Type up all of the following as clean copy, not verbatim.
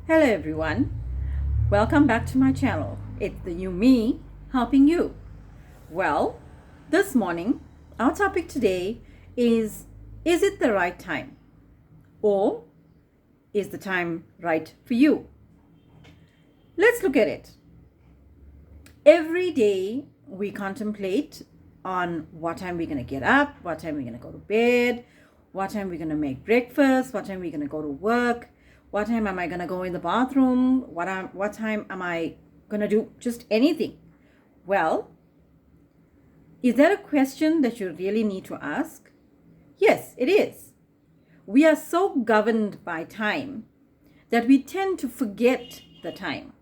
Hello everyone, welcome back to my channel. It's the new me helping you. Well, this morning our topic today is it the right time? Or is the time right for you? Let's look at it. Every day we contemplate on what time we're going to get up, what time we're going to go to bed, what time we're going to make breakfast, what time we're going to go to work, what time am I going to go in the bathroom, what time am I going to do just anything. Well, is that a question that you really need to ask? Yes, it is. We are so governed by time that we tend to forget the time.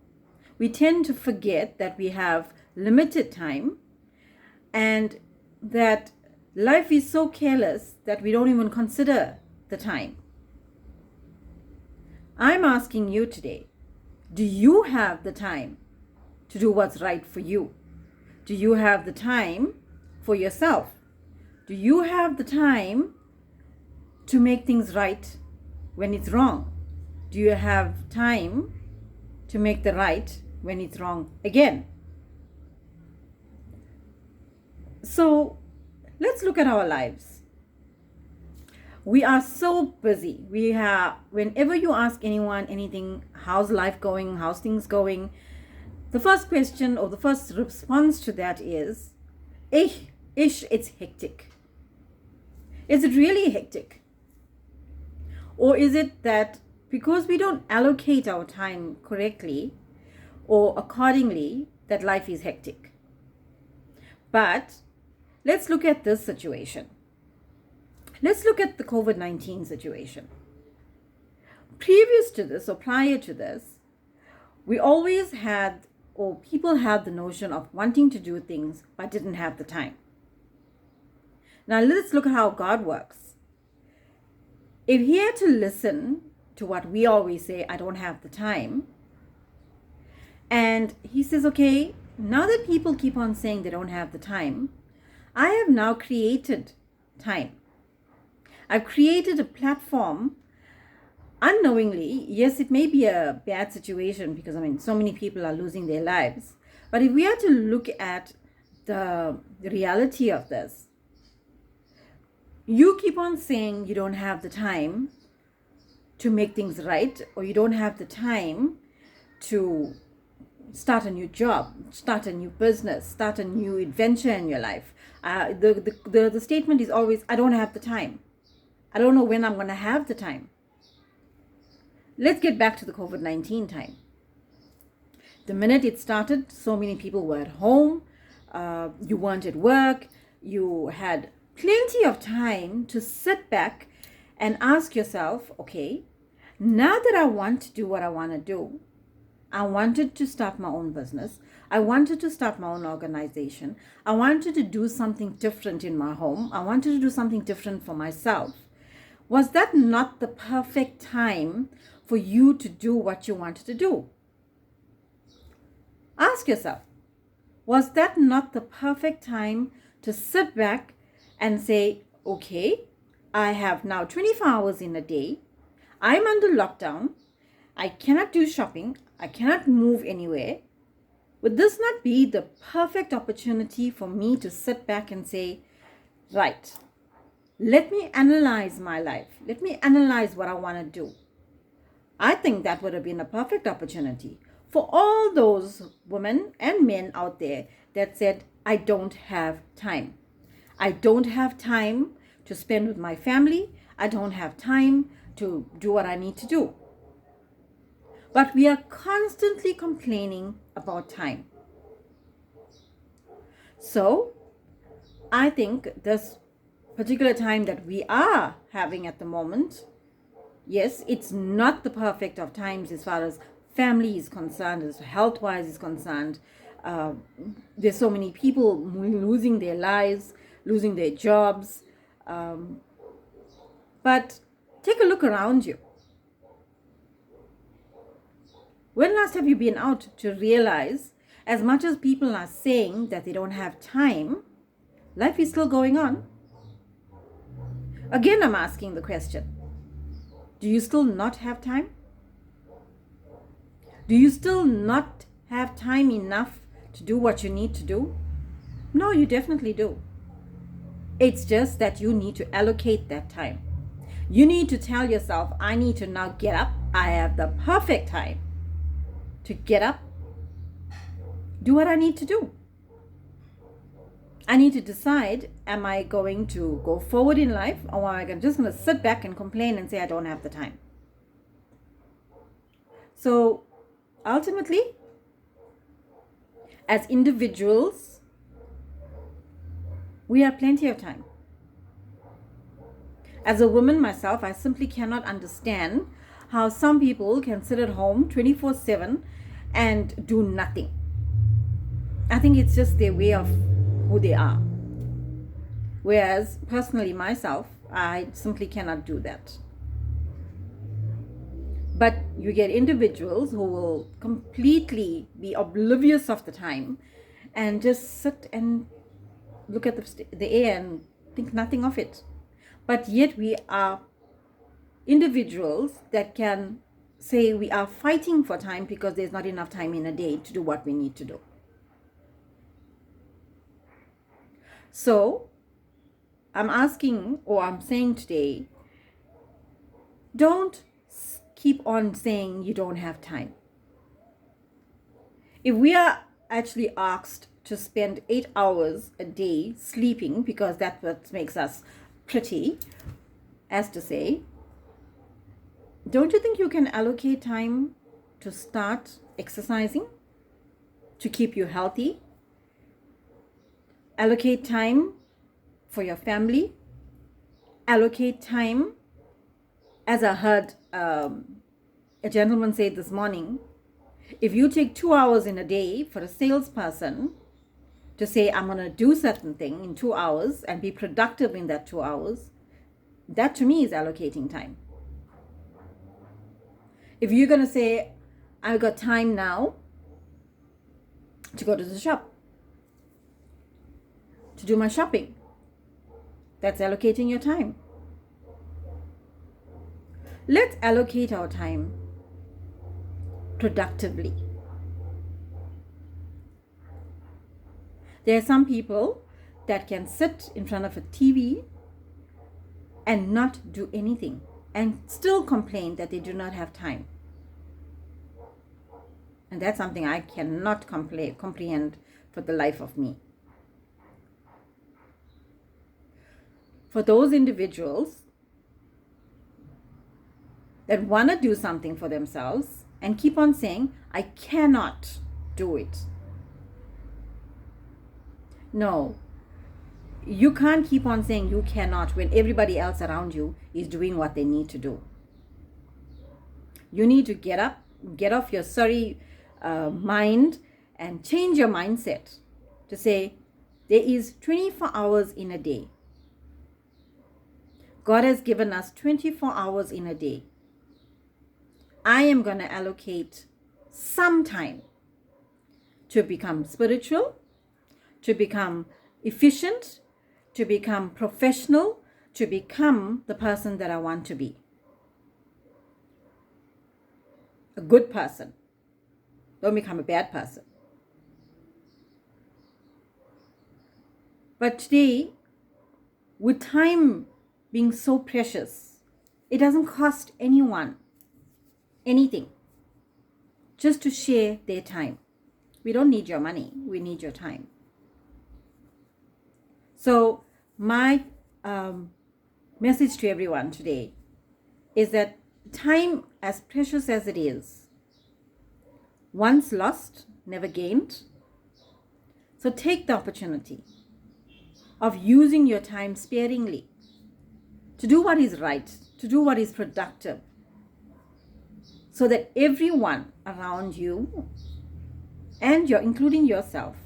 We tend to forget that we have limited time and that life is so careless that we don't even consider the time. I'm asking you today, do you have the time to do what's right for you? Do you have the time for yourself? Do you have the time to make things right when it's wrong? Do you have time to make the right when it's wrong again? So let's look at our lives. We are so busy. Whenever you ask anyone anything, how's life going, how's things going, the first question or the first response to that is, it's hectic. Is it really hectic? Or is it that because we don't allocate our time correctly or accordingly, that life is hectic? But let's look at this situation. Let's look at the COVID-19 situation. Previous to this or prior to this, we always had, or people had the notion of wanting to do things but didn't have the time. Now let's look at how God works. If He had to listen to what we always say, I don't have the time, and He says, okay, now that people keep on saying they don't have the time, I have now created time. I've created a platform unknowingly. Yes, it may be a bad situation because so many people are losing their lives. But if we are to look at the reality of this, you keep on saying you don't have the time to make things right, or you don't have the time to start a new job, start a new business, start a new adventure in your life. The statement is always, I don't have the time. I don't know when I'm going to have the time. Let's get back to the COVID-19 time. The minute it started, so many people were at home. You weren't at work. You had plenty of time to sit back and ask yourself, okay, now that I want to do what I want to do, I wanted to start my own business. I wanted to start my own organization. I wanted to do something different in my home. I wanted to do something different for myself. Was that not the perfect time for you to do what you wanted to do? Ask yourself, was that not the perfect time to sit back and say, okay, I have now 24 hours in a day. I'm under lockdown. I cannot do shopping. I cannot move anywhere. Would this not be the perfect opportunity for me to sit back and say, right, let me analyze my life. Let me analyze what I want to do. I think that would have been a perfect opportunity for all those women and men out there that said, I don't have time. I don't have time to spend with my family. I don't have time to do what I need to do. But we are constantly complaining about time. So I think this particular time that we are having at the moment, yes, it's not the perfect of times as far as family is concerned, as health-wise is concerned. There's so many people losing their lives, losing their jobs. But take a look around you. When last have you been out to realize, as much as people are saying that they don't have time, life is still going on? Again, I'm asking the question, do you still not have time? Do you still not have time enough to do what you need to do? No, you definitely do. It's just that you need to allocate that time. You need to tell yourself, I need to now get up. I have the perfect time to get up, do what I need to do. I need to decide, am I going to go forward in life, or am I just going to sit back and complain and say I don't have the time? So ultimately, as individuals, we have plenty of time. As a woman myself, I simply cannot understand how some people can sit at home 24/7 and do nothing. I think it's just their way of who they are. Whereas personally myself, I simply cannot do that. But you get individuals who will completely be oblivious of the time and just sit and look at the air and think nothing of it. But yet we are individuals that can say we are fighting for time because there's not enough time in a day to do what we need to do. So I'm asking, or I'm saying today, don't keep on saying you don't have time. If we are actually asked to spend 8 hours a day sleeping, because that's what makes us pretty, as to say, don't you think you can allocate time to start exercising, to keep you healthy? Allocate time for your family. Allocate time, as I heard a gentleman say this morning, if you take 2 hours in a day for a salesperson to say, I'm going to do certain thing in 2 hours and be productive in that 2 hours, that to me is allocating time. If you're going to say, I've got time now to go to the shop, to do my shopping, that's allocating your time. Let's allocate our time productively. There are some people that can sit in front of a TV and not do anything and still complain that they do not have time. And that's something I cannot comprehend for the life of me. For those individuals that want to do something for themselves and keep on saying, I cannot do it. No, you can't keep on saying you cannot when everybody else around you is doing what they need to do. You need to get up, get off your sorry mind and change your mindset to say there is 24 hours in a day. God has given us 24 hours in a day. I am going to allocate some time to become spiritual, to become efficient, to become professional, to become the person that I want to be. A good person. Don't become a bad person. But today, with time being so precious, it doesn't cost anyone anything just to share their time. We don't need your money, we need your time. So my message to everyone today is that time, as precious as it is, once lost, never gained. So take the opportunity of using your time sparingly to do what is right, to do what is productive, so that everyone around you, and including yourself,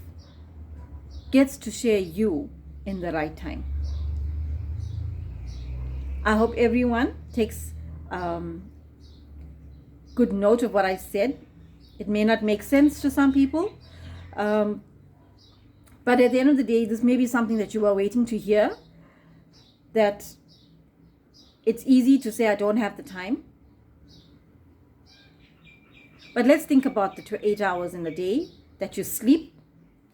gets to share you in the right time. I hope everyone takes good note of what I said. It may not make sense to some people, but at the end of the day, this may be something that you are waiting to hear, that it's easy to say I don't have the time. But let's think about the 8 hours in a day that you sleep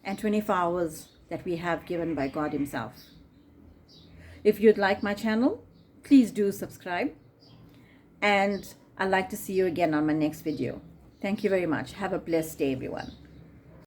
and 24 hours that we have given by God Himself. If you'd like my channel, please do subscribe. And I'd like to see you again on my next video. Thank you very much. Have a blessed day, everyone.